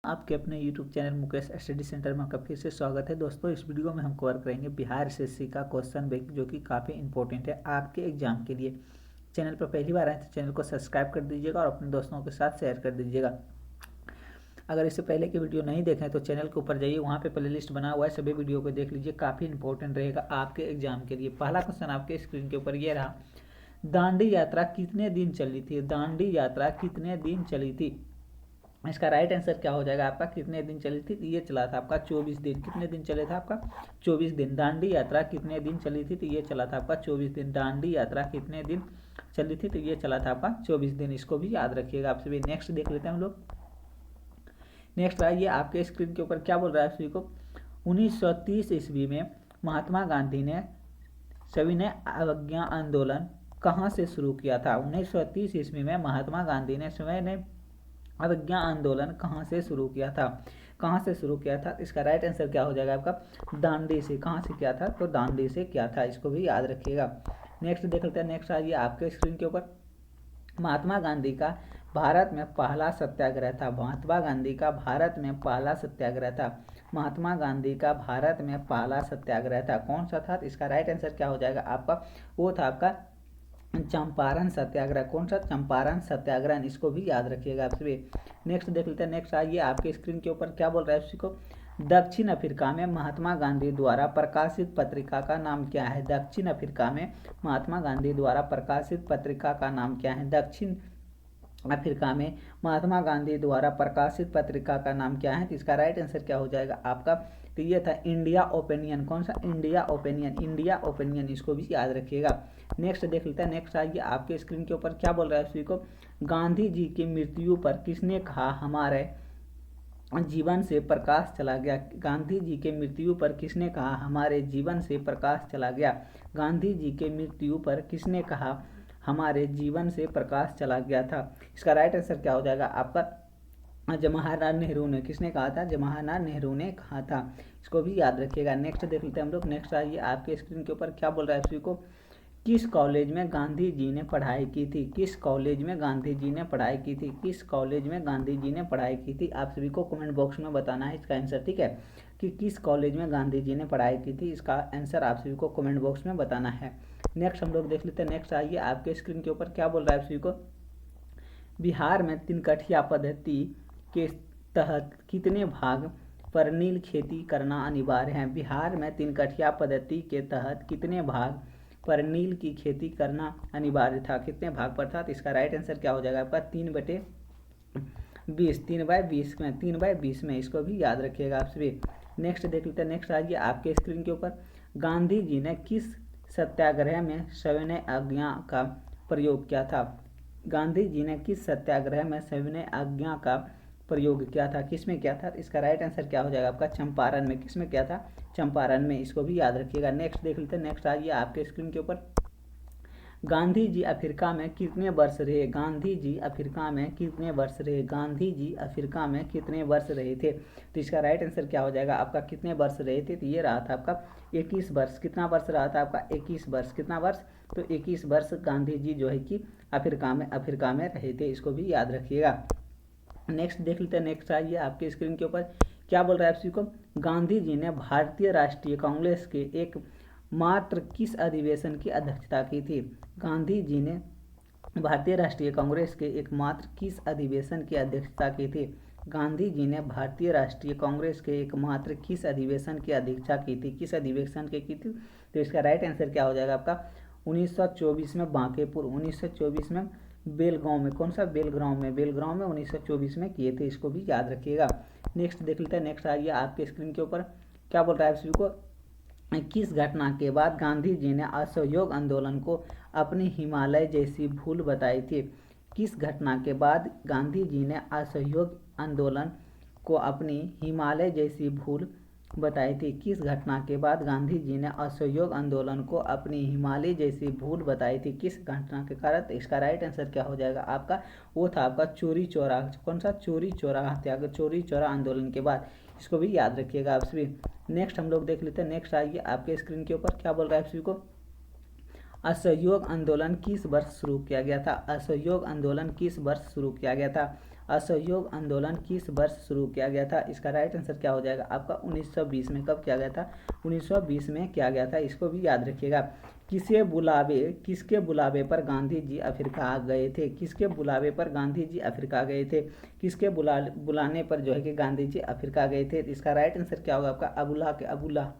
आपके अपने YouTube channel Mukesh study centre में आपका फिर से स्वागत है। दोस्तों, इस वीडियो में हम कवर करेंगे बिहार एसएससी का क्वेश्चन बैंक, जो कि काफ़ी इंपॉर्टेंट है आपके एग्जाम के लिए। चैनल पर पहली बार आए तो चैनल को सब्सक्राइब कर दीजिएगा और अपने दोस्तों के साथ शेयर कर दीजिएगा। अगर इससे पहले की वीडियो नहीं देखें तो चैनल के ऊपर जाइए, वहाँ पे प्लेलिस्ट बना हुआ है, सभी वीडियो को देख लीजिए, काफ़ी इंपॉर्टेंट रहेगा आपके एग्जाम के लिए। पहला क्वेश्चन आपके स्क्रीन के ऊपर ये रहा, दांडी यात्रा कितने दिन चली थी? दांडी यात्रा कितने दिन चली थी? इसका राइट आंसर क्या हो जाएगा आपका? कितने दिन चली थी? ये चला था आपका 24 दिन। कितने दिन चले था आपका? 24 दिन। दांडी यात्रा कितने दिन चली थी? तो ये चला था आपका 24 दिन। दांडी यात्रा कितने दिन चली थी? तो ये चला था आपका 24 दिन। इसको भी याद रखिएगा आप सभी। नेक्स्ट देख लेते हैं हम लोग। नेक्स्ट ये आपके स्क्रीन के ऊपर क्या बोल रहा है आप सभी को? 1930 ईस्वी में महात्मा गांधी ने सविनय अवज्ञा आंदोलन कहाँ से शुरू किया था? 1930 ईस्वी में महात्मा गांधी ने सविनय अवज्ञा आंदोलन कहाँ से शुरू किया था? कहाँ से शुरू किया था? इसका राइट आंसर क्या हो जाएगा आपका? दांडी से। कहाँ से किया था? तो दांडी से किया था। इसको भी याद रखिएगा। नेक्स्ट देख लेते हैं। नेक्स्ट आइए आपके स्क्रीन के ऊपर, महात्मा गांधी का भारत में पहला सत्याग्रह था। महात्मा गांधी का भारत में पहला सत्याग्रह था। महात्मा गांधी का भारत में पहला सत्याग्रह था। कौन सा था? इसका राइट आंसर क्या हो जाएगा आपका? वो था आपका चंपारण सत्याग्रह। कौन सा? चंपारण सत्याग्रह। इसको भी याद रखिएगा आप सभी। नेक्स्ट देख लेते हैं। नेक्स्ट आइए आपके स्क्रीन के ऊपर क्या बोल रहा है उसी को, दक्षिण अफ्रीका में महात्मा गांधी द्वारा प्रकाशित पत्रिका का नाम क्या है? दक्षिण अफ्रीका में महात्मा गांधी द्वारा प्रकाशित पत्रिका का नाम क्या है? दक्षिण अफ्रीका में महात्मा गांधी द्वारा प्रकाशित पत्रिका का नाम क्या है? तो इसका राइट आंसर क्या हो जाएगा आपका? तो ये था इंडिया ओपिनियन। कौन सा? India opinion. India opinion. इसको भी याद रखिएगा। नेक्स्ट देख लेते हैं। नेक्स्ट आइए आपके स्क्रीन के ऊपर क्या बोल रहा है उसी को, गांधी जी की मृत्यु पर किसने कहा हमारे जीवन से प्रकाश चला गया? गांधी जी के मृत्यु पर किसने कहा हमारे जीवन से प्रकाश चला गया? गांधी जी के मृत्यु पर किसने कहा हमारे जीवन से प्रकाश चला गया था? इसका राइट आंसर क्या हो जाएगा आपका? जवाहरलाल नेहरू ने। किसने कहा था? जवाहरलाल नेहरू ने कहा था। इसको भी याद रखिएगा। नेक्स्ट देख लेते हैं हम लोग। नेक्स्ट आइए आपके स्क्रीन के ऊपर क्या बोल रहा है उसी को, किस कॉलेज में गांधी जी ने पढ़ाई की थी? किस कॉलेज में गांधी जी ने पढ़ाई की थी? किस कॉलेज में गांधी जी ने पढ़ाई की थी? आप सभी को कमेंट बॉक्स में बताना है इसका आंसर, ठीक है, कि किस कॉलेज में गांधी जी ने पढ़ाई की थी। इसका आंसर आप सभी को कमेंट बॉक्स में बताना है। नेक्स्ट हम लोग देख लेते हैं। नेक्स्ट आइए आपके स्क्रीन के ऊपर क्या बोल रहा है आप सभी को, बिहार में तिनकठिया पद्धति के तहत कितने भाग पर नील खेती करना अनिवार्य है? बिहार में तिनकठिया पद्धति के तहत कितने भाग पर नील की खेती करना अनिवार्य था? कितने भाग पर था? तो इसका राइट आंसर क्या हो जाएगा आपका? 3/20। 3/20 में। 3/20 में। इसको भी याद रखिएगा आप सभी। नेक्स्ट देख लेते हैं। नेक्स्ट आइए आपके स्क्रीन के ऊपर, गांधी जी ने किस सत्याग्रह में सविनय आज्ञा का प्रयोग किया था? गांधी जी ने किस सत्याग्रह में सविनय आज्ञा का प्रयोग किया था? किस में किया था? इसका राइट आंसर क्या हो जाएगा आपका? चंपारण में। किस में किया था? चंपारण में। इसको भी याद रखिएगा। नेक्स्ट देख लेते हैं। नेक्स्ट आइए आपके स्क्रीन के ऊपर, गांधी जी अफ्रीका में कितने वर्ष रहे? गांधी जी अफ्रीका में कितने वर्ष रहे? गांधी जी अफ्रीका में कितने वर्ष रहे थे? तो इसका राइट आंसर क्या हो जाएगा आपका? कितने वर्ष रहे थे? तो ये रहा था आपका 21 वर्ष। कितना वर्ष रहा था आपका? 21 वर्ष। कितना वर्ष? तो 21 वर्ष गांधी जी जो है कि अफ्रीका में रहे थे। इसको भी याद रखिएगा। नेक्स्ट देख लेते हैं। नेक्स्ट आइए आपके स्क्रीन के ऊपर क्या बोल रहा है आप को, गांधी जी ने भारतीय राष्ट्रीय कांग्रेस के एक मात्र किस अधिवेशन की अध्यक्षता की थी? गांधी जी ने भारतीय राष्ट्रीय कांग्रेस के एकमात्र किस अधिवेशन की अध्यक्षता की थी? गांधी जी ने भारतीय राष्ट्रीय कांग्रेस के एकमात्र किस अधिवेशन की अध्यक्षता की थी? किस अधिवेशन की थी? तो इसका राइट आंसर क्या हो जाएगा आपका? 1924 में बांकेपुर। 1924 में बेलगांव में। कौन सा? बेलगांव में। बेलगांव में 1924 में किए थे। इसको भी याद रखिएगा। नेक्स्ट देख लेते हैं। नेक्स्ट आइए आपके स्क्रीन के ऊपर क्या बोल रहा है सभी को, किस घटना के बाद गांधी जी ने असहयोग आंदोलन को अपनी हिमालय जैसी भूल बताई थी? किस घटना के बाद गांधी जी ने असहयोग आंदोलन को अपनी हिमालय जैसी भूल बताई थी? किस घटना के बाद गांधी जी ने असहयोग आंदोलन को अपनी हिमालय जैसी भूल बताई थी? किस घटना के कारण? इसका राइट आंसर क्या हो जाएगा आपका? वो था आपका चोरी चौरा। कौन सा? चोरी चौरा हत्याग्रह, चोरी चौरा आंदोलन के बाद। इसको भी याद रखिएगा आप सभी। नेक्स्ट हम लोग देख लेते हैं। नेक्स्ट आइए आपके स्क्रीन के ऊपर क्या बोल रहा है आप सभी को, असहयोग आंदोलन किस वर्ष शुरू किया गया था? असहयोग आंदोलन किस वर्ष शुरू किया गया था? असहयोग आंदोलन किस वर्ष शुरू किया गया था? इसका राइट आंसर क्या हो जाएगा आपका 1920 में। कब किया गया था? 1920 में किया गया था, इसको भी याद रखिएगा। किसके बुलावे पर गांधी जी अफ्रीका गए थे? किसके बुलावे पर गांधी जी अफ्रीका गए थे? किसके बुलाने पर जो है कि गांधी जी अफ्रीका गए थे? इसका राइट आंसर क्या होगा आपका?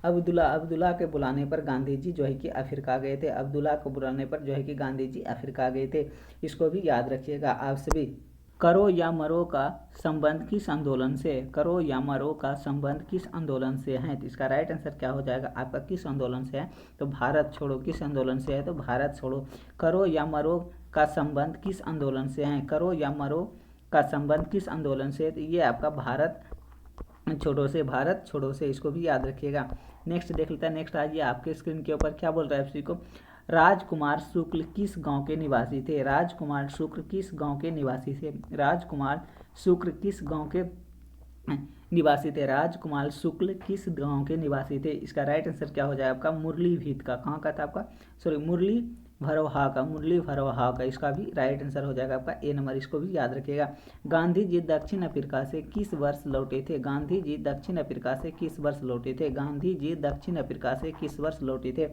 अब्दुल्ला के बुलाने पर गांधी जी जो है कि अफ्रीका गए थे। अब्दुल्ला के बुलाने पर जो है कि गांधी जी अफ्रीका गए थे, इसको भी याद रखिएगा आप सभी। करो या मरो का संबंध किस आंदोलन से? करो या मरो का संबंध किस आंदोलन से है? तो इसका राइट आंसर क्या हो जाएगा आपका? किस आंदोलन से है? तो भारत छोड़ो। किस आंदोलन से है? तो भारत छोड़ो। करो या मरो का संबंध किस आंदोलन से है? करो या मरो का संबंध किस आंदोलन से है? तो ये आपका भारत छोड़ो से, इसको भी याद रखिएगा। नेक्स्ट देख लेते हैं। नेक्स्ट आइए आपके स्क्रीन के ऊपर क्या बोल रहा है आप सभी को। राजकुमार शुक्ल किस गांव के निवासी थे? राजकुमार शुक्ल किस गांव के निवासी थे? राजकुमार शुक्ल किस गांव के निवासी थे? राजकुमार शुक्ल किस गांव के निवासी थे? इसका राइट आंसर क्या हो जाएगा आपका? मुरली भीत का। कहाँ का था आपका? मुरली भरोहा का। इसका भी राइट आंसर हो जाएगा आपका ए नंबर, इसको भी याद रखिएगा। गांधी जी दक्षिण अफ्रीका से किस वर्ष लौटे थे? गांधी जी दक्षिण अफ्रीका से किस वर्ष लौटे थे? गांधी जी दक्षिण अफ्रीका से किस वर्ष लौटे थे?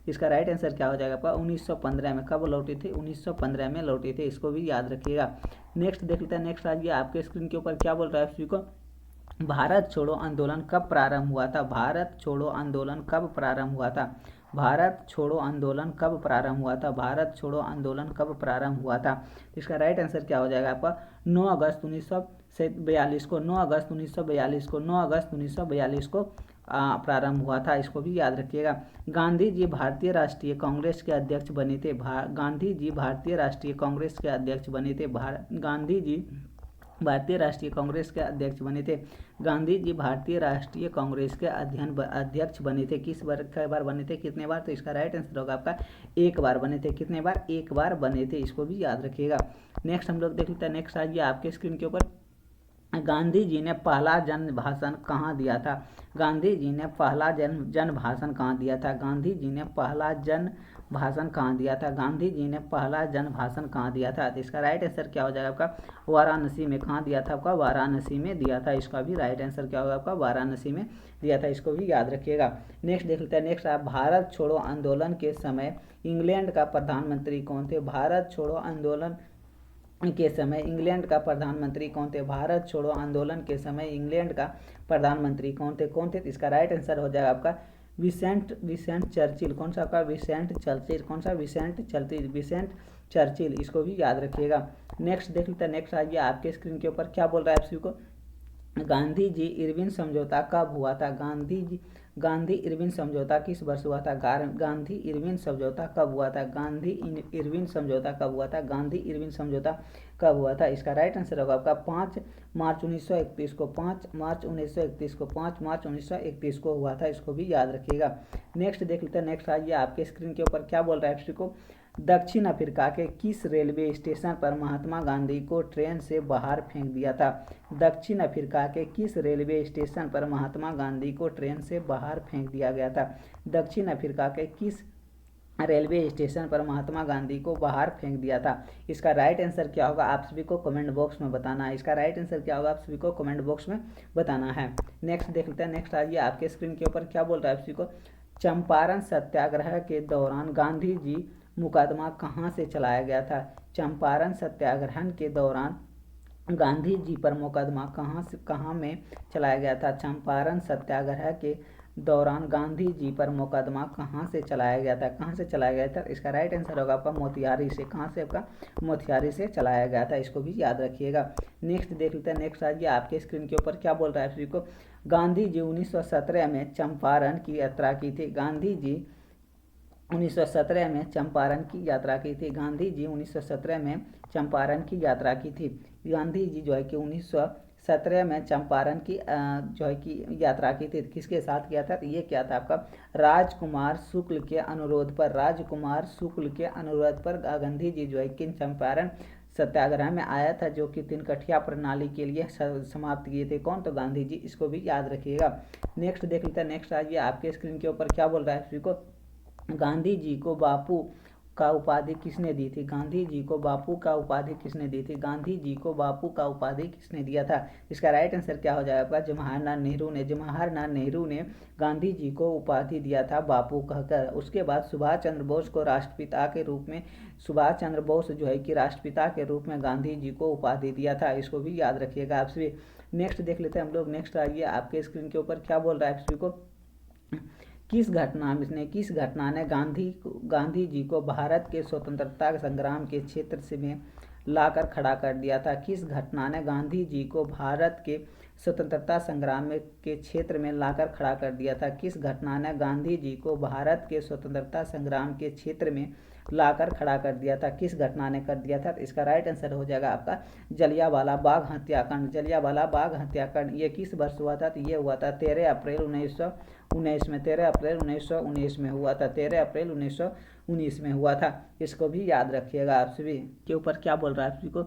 इसका राइट आंसर क्या हो जाएगा आपका? 1915 में। कब लौटे थे? 1915 में लौटे थे, इसको भी याद रखिएगा। नेक्स्ट देख लेते हैं। नेक्स्ट आइए आपके स्क्रीन के ऊपर क्या बोल रहा है सभी को। भारत छोड़ो आंदोलन कब प्रारंभ हुआ था? भारत छोड़ो आंदोलन कब प्रारंभ हुआ था? भारत छोड़ो आंदोलन कब प्रारंभ हुआ था? भारत छोड़ो आंदोलन कब प्रारंभ हुआ था? इसका राइट आंसर क्या हो जाएगा आपका? 9 अगस्त 1942 को। 9 अगस्त 1942 को प्रारंभ हुआ था, इसको भी याद रखिएगा। गांधी जी भारतीय राष्ट्रीय कांग्रेस के अध्यक्ष बने थे। गांधी जी भारतीय राष्ट्रीय कांग्रेस के अध्यक्ष बने थे। गांधी जी भारतीय राष्ट्रीय कांग्रेस के अध्यक्ष बने थे। गांधी जी भारतीय राष्ट्रीय कांग्रेस के अध्यक्ष बने थे। किस बार कई बार बने थे? कितने बार? तो इसका राइट आंसर होगा आपका एक बार बने थे। कितने बार? एक बार बने थे, इसको भी याद रखिएगा। नेक्स्ट हम लोग देख लेते हैं। नेक्स्ट आइए आपके स्क्रीन के ऊपर। गांधी जी ने पहला जन भाषण कहाँ दिया था? गांधी जी ने पहला जन भाषण कहाँ दिया था? गांधी जी ने पहला जन भाषण कहाँ दिया था? गांधी जी ने पहला जन भाषण कहाँ दिया था? तो इसका राइट आंसर क्या हो जाएगा आपका? वाराणसी में। कहाँ दिया था आपका? वाराणसी में दिया था, इसका भी राइट आंसर क्या होगा आपका? वाराणसी में दिया था, इसको भी याद रखिएगा। नेक्स्ट देख लेते हैं। नेक्स्ट आप भारत छोड़ो आंदोलन के समय इंग्लैंड का प्रधानमंत्री कौन थे? भारत छोड़ो आंदोलन के समय इंग्लैंड का प्रधानमंत्री कौन थे? भारत छोड़ो आंदोलन के समय इंग्लैंड का प्रधानमंत्री कौन थे? इसका राइट आंसर हो जाएगा आपका विसेंट चर्चिल। कौन सा आपका? विसेंट चर्चिल, इसको भी याद रखिएगा। नेक्स्ट देख लेते हैं। नेक्स्ट आइए आपके स्क्रीन के ऊपर क्या बोल रहा है आप सभी को। गांधी जी इरविन समझौता कब हुआ था? गांधी इरविन समझौता किस वर्ष हुआ था? गांधी इरविन समझौता कब हुआ था? गांधी इरविन समझौता कब हुआ था? गांधी इरविन समझौता कब हुआ था? इसका राइट आंसर होगा आपका 5 मार्च 1931 को। 5 मार्च 1931 को हुआ था, इसको भी याद रखिएगा। नेक्स्ट देख लेते हैं। नेक्स्ट आइए आपके स्क्रीन के ऊपर क्या बोल रहा है को। दक्षिण अफ्रीका के किस रेलवे स्टेशन पर महात्मा गांधी को ट्रेन से बाहर फेंक दिया था? दक्षिण अफ्रीका के किस रेलवे स्टेशन पर महात्मा गांधी को ट्रेन से बाहर फेंक दिया गया था? दक्षिण अफ्रीका के किस रेलवे स्टेशन पर महात्मा गांधी को बाहर फेंक दिया था? इसका राइट आंसर क्या होगा आप सभी को कमेंट बॉक्स में बताना है। इसका राइट आंसर क्या होगा आप सभी को कमेंट बॉक्स में बताना है। नेक्स्ट देख लेते हैं। नेक्स्ट आइए आपके स्क्रीन के ऊपर क्या बोल रहा है आप सभी को। चंपारण सत्याग्रह के दौरान गांधी जी मुकदमा कहाँ से चलाया गया था? चंपारण सत्याग्रह के दौरान गांधी जी पर मुकदमा कहाँ में चलाया गया था? चंपारण सत्याग्रह के दौरान गांधी जी पर मुकदमा कहाँ से चलाया गया था? कहाँ से चलाया गया था? इसका राइट आंसर होगा आपका मोतिहारी से। कहाँ से आपका? मोतिहारी से चलाया गया था, इसको भी याद रखिएगा। नेक्स्ट देख लेते हैं। नेक्स्ट आइए आपके स्क्रीन के ऊपर क्या बोल रहा है सभी को। गांधी जी 1917 में चंपारण की यात्रा की थी। गांधी जी 1917 में चंपारण की यात्रा की थी। गांधी जी 1917 में चंपारण की यात्रा की थी। गांधी जी जो है कि 1917 में चंपारण की जो है कि यात्रा की थी। किसके साथ किया था? तो ये क्या था आपका? राजकुमार शुक्ल के अनुरोध पर। राजकुमार शुक्ल के अनुरोध पर गांधी जी जो है कि चंपारण सत्याग्रह में आया था, जो कि तिनकठिया प्रणाली के लिए समाप्त किए थे। कौन? तो गांधी जी, इसको भी याद रखिएगा। नेक्स्ट देख लेते हैं। नेक्स्ट आइए आपके स्क्रीन के ऊपर क्या बोल रहा है सभी को। गांधी जी को बापू का उपाधि किसने दी थी? गांधी जी को बापू का उपाधि किसने दी थी? गांधी जी को बापू का उपाधि किसने दिया था? इसका राइट आंसर क्या हो जाएगा? जवाहरलाल नेहरू ने। जवाहरलाल नेहरू ने गांधी जी को उपाधि दिया था बापू कहकर। उसके बाद सुभाष चंद्र बोस को राष्ट्रपिता के रूप में, सुभाष चंद्र बोस जो है कि राष्ट्रपिता के रूप में गांधी जी को उपाधि दिया था। इसको भी याद रखिएगा आप सभी। नेक्स्ट देख लेते हैं हम लोग। नेक्स्ट आइए आपके स्क्रीन के ऊपर क्या बोल रहा है आप सभी को। किस घटना ने गांधी जी को भारत के स्वतंत्रता संग्राम के क्षेत्र से में लाकर खड़ा कर दिया था? किस घटना ने गांधी जी को भारत के स्वतंत्रता संग्राम के क्षेत्र में लाकर खड़ा कर दिया था? किस घटना ने गांधी जी को भारत के स्वतंत्रता संग्राम के क्षेत्र में लाकर खड़ा कर दिया था? किस घटना ने कर दिया था? तो इसका राइट आंसर हो जाएगा आपका जलियांवाला बाग हत्याकांड। जलियांवाला बाग हत्याकांड ये किस वर्ष हुआ था? तो ये हुआ था 13 अप्रैल 1919 में। 13 अप्रैल 1919 में हुआ था। 13 अप्रैल 1919 में हुआ था। इसको भी याद रखिएगा आप सभी। के ऊपर क्या बोल रहा है आप सभी को।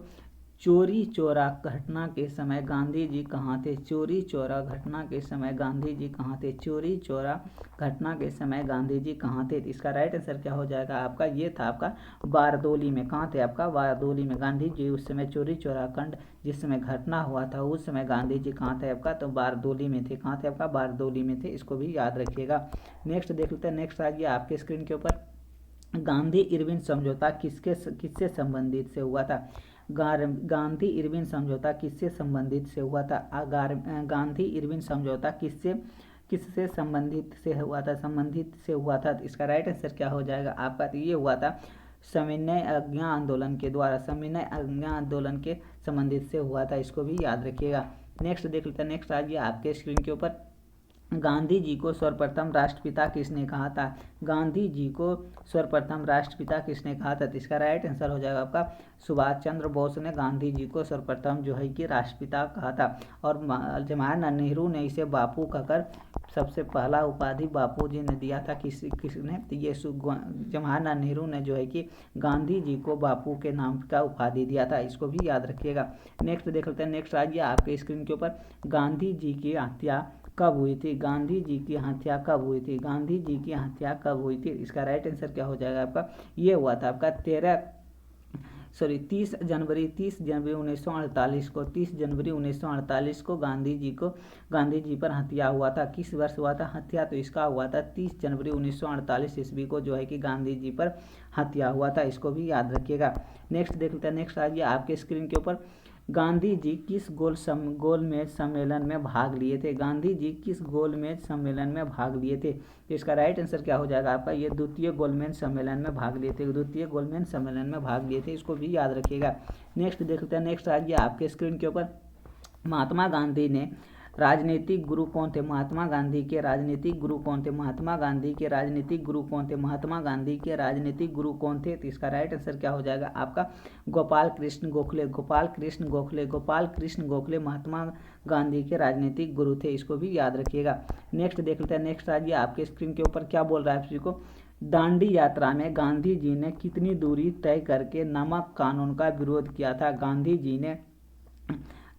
चोरी चौरा घटना के समय गांधी जी कहाँ थे? चोरी चौरा घटना के समय गांधी जी कहाँ थे? चोरी चौरा घटना के समय गांधी जी कहाँ थे? इसका राइट आंसर क्या हो जाएगा आपका? ये था आपका बारदोली में। कहाँ थे आपका? बारदोली में। गांधी जी उस समय चोरी चौरा कांड जिस समय घटना हुआ था उस समय गांधी जी कहाँ थे आपका? तो बारदोली में थे। कहाँ थे आपका? बारदोली में थे। इसको भी याद रखिएगा। नेक्स्ट देख लेते हैं। नेक्स्ट आ गया आपके स्क्रीन के ऊपर। गांधी इरविन समझौता किससे संबंधित से हुआ था? गांधी इरविन समझौता किससे संबंधित से हुआ था? गांधी इरविन समझौता किससे संबंधित से हुआ था? संबंधित से हुआ था। तो इसका राइट आंसर क्या हो जाएगा आपका? तो ये हुआ था सविनय अवज्ञा आंदोलन के द्वारा। सविनय अवज्ञा आंदोलन के संबंधित से हुआ था। इसको भी याद रखिएगा। नेक्स्ट देख लेते हैं। नेक्स्ट आ गया आपके स्क्रीन के ऊपर। गांधी जी को सर्वप्रथम राष्ट्रपिता किसने कहा था? गांधी जी को सर्वप्रथम राष्ट्रपिता किसने कहा था? तो इसका राइट आंसर हो जाएगा आपका सुभाष चंद्र बोस ने गांधी जी को सर्वप्रथम जो है कि राष्ट्रपिता कहा था। और जवाहरलाल नेहरू ने इसे बापू कहकर सबसे पहला उपाधि बापू जी ने दिया था। किसने? तो ये जवाहरलाल नेहरू ने जो है कि गांधी जी को बापू के नाम का उपाधि दिया था। इसको भी याद रखिएगा। नेक्स्ट देख लेते हैं। नेक्स्ट आ गया आपके स्क्रीन के ऊपर। गांधी जी की हत्या कब हुई थी? गांधी जी की हत्या कब हुई थी? गांधी जी की हत्या कब हुई थी? इसका राइट आंसर क्या हो जाएगा आपका? ये हुआ था आपका 30 जनवरी 1948 को। 30 जनवरी 1948 को गांधी जी पर हत्या हुआ था। किस वर्ष हुआ था हत्या? तो इसका हुआ था 30 जनवरी 1948 ईस्वी को जो है कि गांधी जी पर हत्या हुआ था। इसको भी याद रखिएगा। नेक्स्ट देख लेते हैं। नेक्स्ट आ गया आपके स्क्रीन के ऊपर। गांधी जी किस गोलमेज सम्मेलन में भाग लिए थे? गांधी जी किस गोलमेज सम्मेलन में भाग लिए थे? तो इसका राइट आंसर क्या हो जाएगा आपका? ये द्वितीय गोलमेज सम्मेलन में भाग लिए थे। द्वितीय गोलमेज सम्मेलन में भाग लिए थे। इसको भी याद रखिएगा। नेक्स्ट देखते हैं। नेक्स्ट आ गया आपके स्क्रीन के ऊपर। महात्मा गांधी ने राजनीतिक गुरु कौन थे? महात्मा गांधी के राजनीतिक गुरु कौन थे? महात्मा गांधी के राजनीतिक गुरु कौन थे? महात्मा गांधी के राजनीतिक गुरु कौन थे? तो इसका राइट आंसर क्या हो जाएगा आपका? गोपाल कृष्ण गोखले। गोपाल कृष्ण गोखले। गोपाल कृष्ण गोखले महात्मा गांधी के राजनीतिक गुरु थे। इसको भी याद रखिएगा। नेक्स्ट देख लेते हैं। नेक्स्ट आ गया आपके स्क्रीन के ऊपर। क्या बोल रहा है आप सभी को। दांडी यात्रा में गांधी जी ने कितनी दूरी तय करके नमक कानून का विरोध किया था?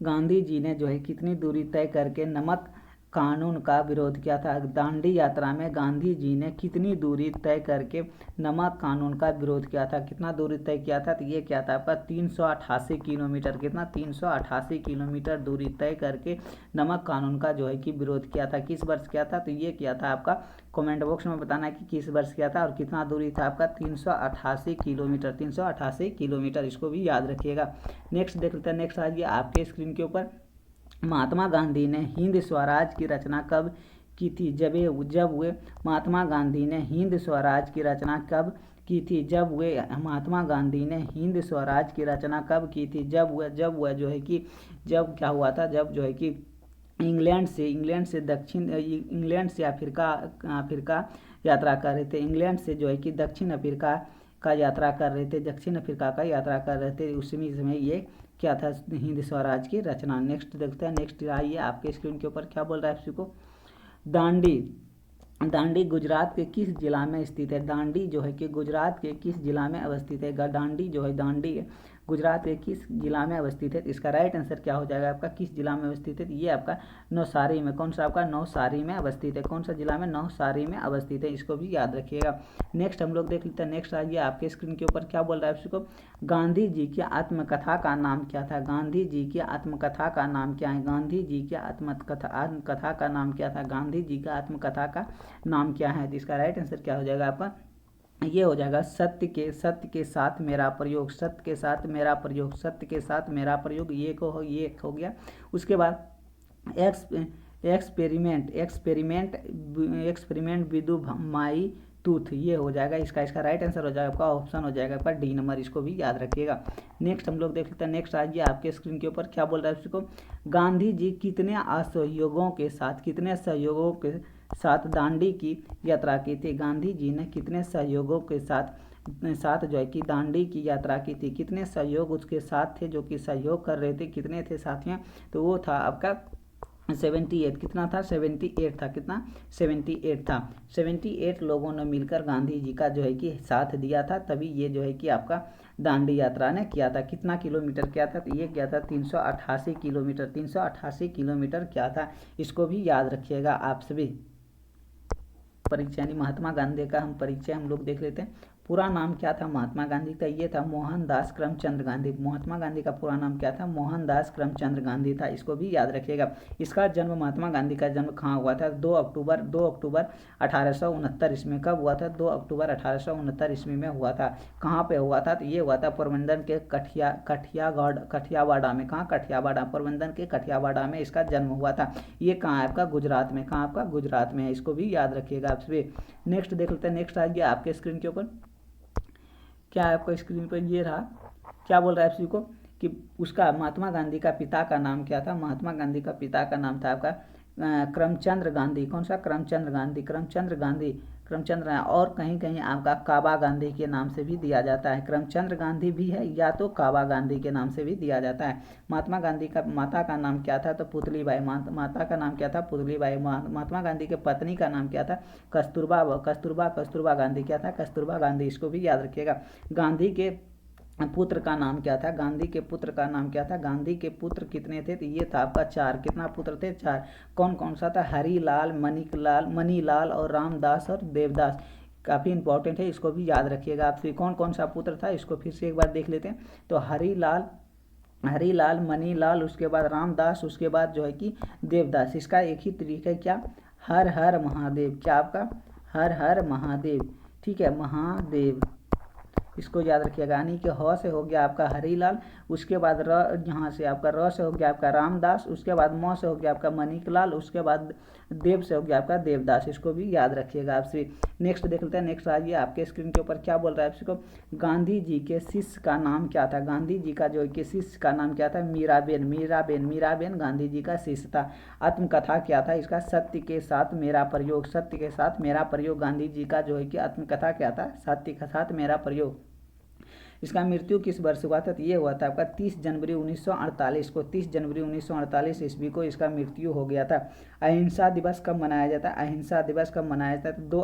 गांधी जी ने जो है कितनी दूरी तय करके नमक कानून का विरोध किया था? दांडी यात्रा में गांधी जी ने कितनी दूरी तय करके नमक कानून का विरोध किया था? कितना दूरी तय किया था? तो ये क्या था आपका 388 किलोमीटर। कितना? 388 किलोमीटर दूरी तय करके नमक कानून का जो है कि विरोध किया था। किस वर्ष किया था? तो ये किया था आपका, कमेंट बॉक्स में बताना है कि किस वर्ष किया था और कितना दूरी था आपका 388 किलोमीटर। 388 किलोमीटर। इसको भी याद रखिएगा। नेक्स्ट देख लेते हैं। नेक्स्ट आ गया आपके स्क्रीन के ऊपर। महात्मा गांधी ने हिंद स्वराज की रचना कब की थी? जब वे महात्मा गांधी ने हिंद स्वराज की रचना कब की थी? महात्मा गांधी ने हिंद स्वराज की रचना कब की थी? जब वह जो है कि जब क्या हुआ था? जब जो है कि इंग्लैंड से अफ्रीका यात्रा कर रहे थे। इंग्लैंड से जो है कि दक्षिण अफ्रीका का यात्रा कर रहे थे। दक्षिण अफ्रीका का यात्रा कर रहे थे। उसी समय ये क्या था? हिंद स्वराज की रचना। नेक्स्ट देखते हैं। नेक्स्ट आइए आपके स्क्रीन के ऊपर। क्या बोल रहा है आप को। दांडी गुजरात के किस जिला में स्थित है? दांडी जो है कि गुजरात के किस जिला में अवस्थित है? दांडी गुजरात के किस जिला में अवस्थित है? इसका राइट आंसर क्या हो जाएगा आपका? किस जिला में अवस्थित है? ये आपका नवसारी में। कौन सा आपका? नवसारी में अवस्थित है। कौन सा जिला में? नवसारी में अवस्थित है। इसको भी याद रखिएगा। नेक्स्ट हम लोग देख लेते हैं। नेक्स्ट आइए आपके स्क्रीन के ऊपर क्या बोल रहा है आपको? गांधी जी की आत्मकथा का नाम क्या था? गांधी जी की आत्मकथा का नाम क्या है? गांधी जी की आत्मकथा का नाम क्या था? गांधी जी का आत्मकथा का नाम क्या है? तो इसका राइट आंसर क्या हो जाएगा आपका? ये हो जाएगा सत्य के साथ मेरा प्रयोग, सत्य के साथ मेरा प्रयोग, सत्य के साथ मेरा प्रयोग। ये हो गया। उसके बाद एक्सपेरिमेंट विदु माई टूथ, ये हो जाएगा। इसका राइट आंसर हो जाएगा आपका ऑप्शन हो जाएगा आपका डी नंबर। इसको भी याद रखिएगा। नेक्स्ट हम लोग देख लेते हैं। नेक्स्ट आइए आपके स्क्रीन के ऊपर क्या बोल रहा है उसको? गांधी जी कितने सहयोगों के साथ दांडी की यात्रा की थी? गांधी जी ने कितने सहयोगों के साथ जो है कि दांडी की यात्रा की थी? कितने सहयोग उसके साथ थे जो कि सहयोग कर रहे थे? कितने थे साथियों? तो वो था आपका 78। कितना था? 78 था। कितना? 78 था। 78 लोगों ने मिलकर गांधी जी का जो है कि साथ दिया था, तभी ये जो है कि आपका दांडी यात्रा ने किया था। कितना किलोमीटर किया था? तो ये किया था 388 किलोमीटर। 388 किलोमीटर किया था। इसको भी याद रखिएगा आप सभी। परिचय यानी महात्मा गांधी का परिचय हम लोग देख लेते हैं। पूरा नाम क्या था महात्मा गांधी का? ये था मोहनदास करमचंद गांधी। महात्मा गांधी का पूरा नाम क्या था? मोहनदास करमचंद गांधी था। इसको भी याद रखिएगा। इसका जन्म, महात्मा गांधी का जन्म कहाँ हुआ था? 2 अक्टूबर 1869 ईस्वी में। कब हुआ था? 2 अक्टूबर 1869 ईस्वी में हुआ था। कहाँ पे हुआ था? तो ये हुआ था पोरबंदर के कठियावाड़ा में। कहाँ? कठियावाड़ा। पोरबंदर के कठियावाड़ा में इसका जन्म हुआ था। ये कहाँ है आपका? गुजरात में। कहाँ आपका? गुजरात में है। इसको भी याद रखिएगा आप सभी। नेक्स्ट देख लेते हैं। नेक्स्ट आ गया आपके स्क्रीन के ऊपर। क्या है आपको स्क्रीन पर? ये रहा। क्या बोल रहा है आप सभी को कि उसका महात्मा गांधी का पिता का नाम क्या था? महात्मा गांधी का पिता का नाम था आपका करमचंद गांधी। कौन सा? करमचंद गांधी। करमचंद और कहीं कहीं आपका काबा गांधी के नाम से भी दिया जाता है। करमचंद गांधी भी है या तो काबा गांधी के नाम से भी दिया जाता है। महात्मा गांधी का माता का नाम क्या था? तो पुतलीबाई। माता का नाम क्या था? पुतलीबाई। महात्मा गांधी के पत्नी का नाम क्या था? कस्तूरबा गांधी। क्या था? कस्तूरबा गांधी। इसको भी याद रखिएगा। गांधी के पुत्र का नाम क्या था? गांधी के पुत्र का नाम क्या था? गांधी के पुत्र कितने थे? तो ये था आपका 4। कितना पुत्र थे? 4। कौन कौन सा था? हरीलाल, मनीलाल और रामदास और देवदास। काफ़ी इंपॉर्टेंट है, इसको भी याद रखिएगा आप। कौन कौन सा पुत्र था इसको फिर से एक बार देख लेते हैं। तो हरीलाल, मनीलाल, उसके बाद रामदास, उसके बाद जो है कि देवदास। इसका एक ही तरीका है, क्या? हर हर महादेव। क्या आपका? हर हर महादेव। ठीक है, महादेव। इसको याद रखिएगा। यानी कि ह से हो गया आपका हरीलाल, उसके बाद र यहाँ से आपका र से हो गया आपका रामदास, उसके बाद म से हो गया आपका मणिकलाल, उसके बाद देव से हो गया आपका देवदास। इसको भी याद रखिएगा आपसे। नेक्स्ट देख लेते हैं। नेक्स्ट आइए आपके स्क्रीन के ऊपर क्या बोल रहा है आपको? गांधी जी के शिष्य का नाम क्या था? गांधी जी का जो कि शिष्य का नाम क्या था? मीराबेन गांधी जी का शिष्य था। आत्मकथा क्या था इसका? सत्य के साथ मेरा प्रयोग। गांधी जी का जो है कि आत्मकथा क्या था? सत्य के साथ मेरा प्रयोग। इसका मृत्यु किस वर्ष हुआ था? तो ये हुआ था आपका 30 जनवरी 1948 को। 30 जनवरी 1948 ईस्वी को इसका मृत्यु हो गया था। अहिंसा दिवस कब मनाया जाता है? अहिंसा दिवस कब मनाया जाता है? तो 2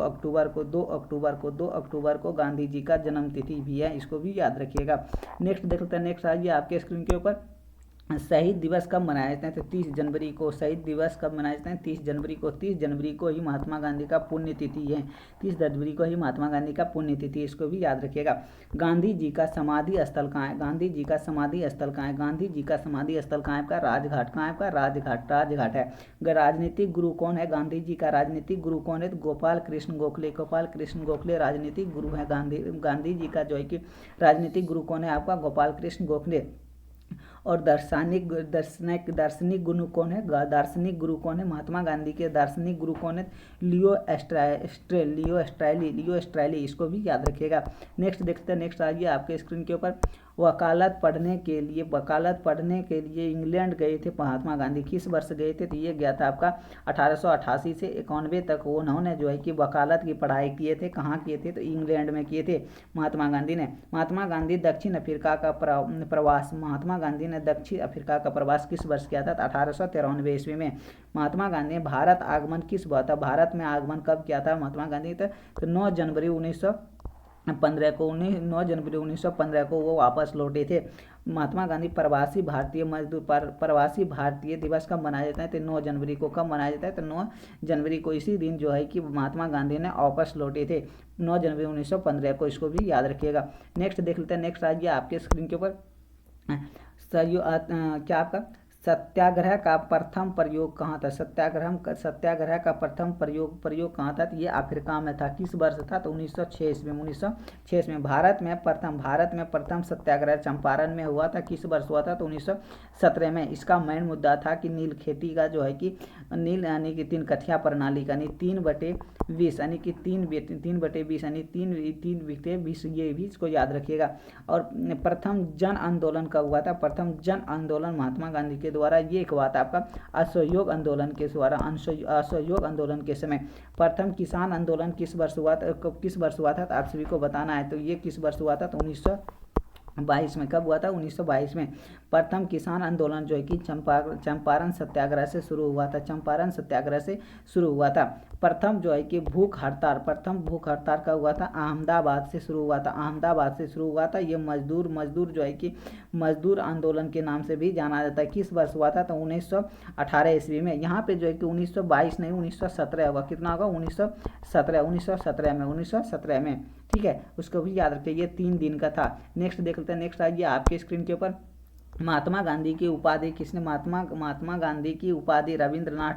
अक्टूबर को गांधी जी का जन्म तिथि भी है। इसको भी याद रखिएगा। नेक्स्ट देख लेते हैं। नेक्स्ट आइए आपके स्क्रीन के ऊपर। शहीद दिवस कब मनाए जाते हैं? तो 30 जनवरी को। शहीद दिवस कब मनाए जाते हैं? 30 जनवरी को। 30 जनवरी को ही महात्मा गांधी का पुण्यतिथि है। 30 जनवरी को ही महात्मा गांधी का पुण्यतिथि, इसको भी याद रखिएगा। गांधी जी का समाधि स्थल कहाँ है? गांधी जी का समाधि स्थल कहाँ है? गांधी जी का समाधि स्थल कहाँ है आपका? राजघाट। कहाँ है आपका? राजघाट है। राजनीतिक गुरु कौन है? गांधी जी का राजनीतिक गुरु कौन है? गोपाल कृष्ण गोखले राजनीतिक गुरु है। गांधी जी का जो है कि राजनीतिक गुरु कौन है आपका? गोपाल कृष्ण गोखले। और दार्शनिक गुरु कौन है? दार्शनिक गुरु कौन है? महात्मा गांधी के दार्शनिक गुरु कौन है? लियो एस्ट्रायली। इसको भी याद रखिएगा। नेक्स्ट देखते हैं। नेक्स्ट आइए आपके स्क्रीन के ऊपर। वकालत पढ़ने के लिए इंग्लैंड गए थे महात्मा गांधी। किस वर्ष गए थे? तो ये गया था आपका 1888 से 91 तक उन्होंने जो है कि वकालत की पढ़ाई किए थे। कहाँ किए थे? तो इंग्लैंड में किए थे महात्मा गांधी ने। महात्मा गांधी दक्षिण अफ्रीका का प्रवास। महात्मा गांधी ने दक्षिण अफ्रीका का प्रवास किस वर्ष किया था? 1893 ईस्वी में। महात्मा गांधी ने भारत आगमन किस हुआ था? भारत में आगमन कब किया था महात्मा गांधी? तो 9 जनवरी 1915 को वो वापस लौटे थे। महात्मा गांधी प्रवासी भारतीय मजदूर प्रवासी भारतीय दिवस कब मनाया जाता है? तो 9 जनवरी को। कब मनाया जाता है? तो 9 जनवरी को। इसी दिन जो है कि महात्मा गांधी ने वापस लौटे थे 9 जनवरी 1915 को। इसको भी याद रखिएगा। नेक्स्ट देख लेते हैं। नेक्स्ट आ गया आपके स्क्रीन के ऊपर क्या आपका सत्याग्रह का प्रथम प्रयोग कहाँ था? सत्याग्रह का प्रथम प्रयोग कहाँ था? तो ये अफ्रीका में था। किस वर्ष था? तो 1906 ईस्वी में। 1906 में भारत में प्रथम सत्याग्रह चंपारण में हुआ था। किस वर्ष हुआ था? तो 1917 में। इसका मेन मुद्दा था कि नील खेती का जो है कि नील यानी कि 3 कठिया प्रणाली का 3/20 यानी कि 3/20 यानी 3/20 ये भी इसको याद रखिएगा। और प्रथम जन आंदोलन कब हुआ था? प्रथम जन आंदोलन महात्मा गांधी के द्वारा ये एक हुआ था आपका असहयोग आंदोलन के द्वारा। असहयोग आंदोलन के समय। प्रथम किसान आंदोलन किस वर्ष हुआ था? तो आप सभी को बताना है। तो ये किस वर्ष हुआ था? तो 1922 में। कब हुआ था? 1922 में। प्रथम किसान आंदोलन जो है कि चंपारण सत्याग्रह से शुरू हुआ था। चंपारण सत्याग्रह से शुरू हुआ था। प्रथम जो है कि भूख हड़ताल का हुआ था अहमदाबाद से शुरू हुआ था। ये मजदूर जो है कि मजदूर आंदोलन के नाम से भी जाना जाता है। किस वर्ष हुआ था? तो 1918 ईस्वी में। यहाँ पे जो है कि 1922 नहीं 1917 होगा। कितना होगा? 1917 में। ठीक है, उसको भी याद रखिए। ये 3 दिन का था। नेक्स्ट देख लेते हैं। नेक्स्ट आइए आपके स्क्रीन के ऊपर महात्मा गांधी की उपाधि किसने? महात्मा गांधी की उपाधि रविंद्रनाथ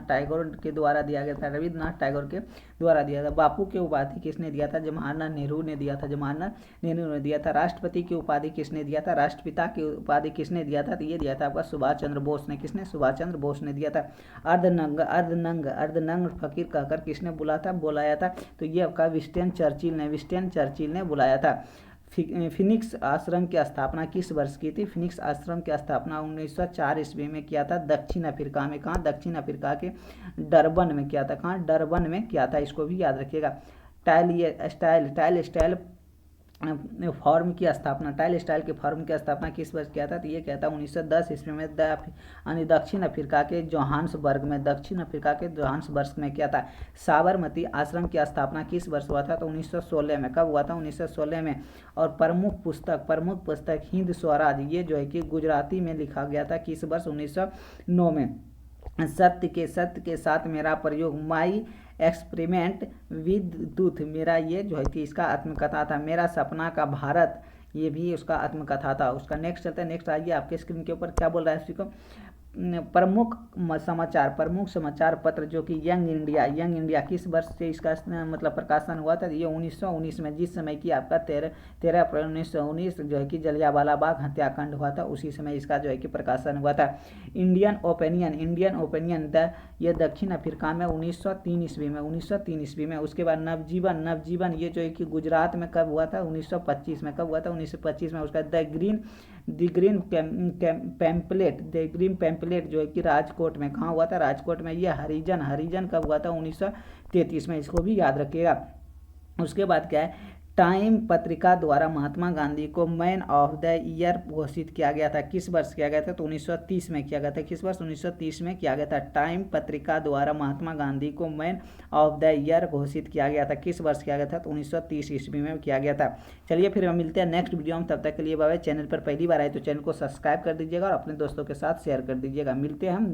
टैगोर के द्वारा दिया गया था। रविंद्रनाथ टैगोर के द्वारा दिया था। बापू की उपाधि किसने दिया था? जवाहरलाल नेहरू ने दिया था। राष्ट्रपति की उपाधि किसने दिया था? राष्ट्रपिता की उपाधि किसने दिया था? तो ये दिया था आपका सुभाष चंद्र बोस ने। किसने? सुभाष चंद्र बोस ने दिया था। अर्धनंग फकीर कहकर किसने बुलाया था? तो ये आपका विंस्टन चर्चिल ने बुलाया था। फिनिक्स आश्रम की स्थापना किस वर्ष की थी? फिनिक्स आश्रम की स्थापना 1904 ईस्वी में किया था दक्षिण अफ्रीका में। कहाँ? दक्षिण अफ्रीका के डरबन में किया था। कहाँ? डरबन में किया था। इसको भी याद रखिएगा। टाइल स्टाइल फॉर्म की स्थापना किस वर्ष किया था? तो ये क्या था? 1910 ईस्वी में दक्षिण अफ्रीका के जोहान्सबर्ग में किया था। साबरमती आश्रम की स्थापना किस वर्ष हुआ था? तो 1916 में। कब हुआ था? 1916 में। और प्रमुख पुस्तक हिंद स्वराज ये जो है कि गुजराती में लिखा गया था। किस वर्ष? 1909 में। सत्य के साथ मेरा प्रयोग माई एक्सपेरिमेंट विद ट्रूथ मेरा ये जो है कि इसका आत्मकथा था। मेरा सपना का भारत ये भी उसका आत्मकथा था। उसका नेक्स्ट चलता है। नेक्स्ट आइए आपके स्क्रीन के ऊपर क्या बोल रहा है इसको प्रमुख समाचार पत्र जो कि यंग इंडिया किस वर्ष से इसका मतलब प्रकाशन हुआ था? ये 1919 में। जिस समय की आपका 13 अप्रैल 1919 जो है कि जलियांवाला बाग हत्याकांड हुआ था उसी समय इसका जो है कि प्रकाशन हुआ था। इंडियन ओपिनियन ये दक्षिण अफ्रीका में 1903 ईस्वी में। उसके बाद नवजीवन ये जो है कि गुजरात में कब हुआ था? 1925 में। कब हुआ था? 1925 में। उसका द ग्रीन पैम्पलेट जो है कि राजकोट में। कहाँ हुआ था? राजकोट में। ये हरिजन कब हुआ था? 1933 में। इसको भी याद रखिएगा। उसके बाद क्या है? टाइम पत्रिका द्वारा महात्मा गांधी को मैन ऑफ द ईयर घोषित किया गया था। किस वर्ष किया गया था? तो 1930 में किया गया था। किस वर्ष? 1930 में किया गया था। टाइम पत्रिका द्वारा महात्मा गांधी को मैन ऑफ द ईयर घोषित किया गया था। किस वर्ष किया गया था? तो 1930 ईस्वी में किया गया था। चलिए फिर हम मिलते हैं नेक्स्ट वीडियो में। तब तक के लिए बाय। चैनल पर पहली बार आए तो चैनल को सब्सक्राइब कर दीजिएगा और अपने दोस्तों के साथ शेयर कर दीजिएगा। मिलते हैं हम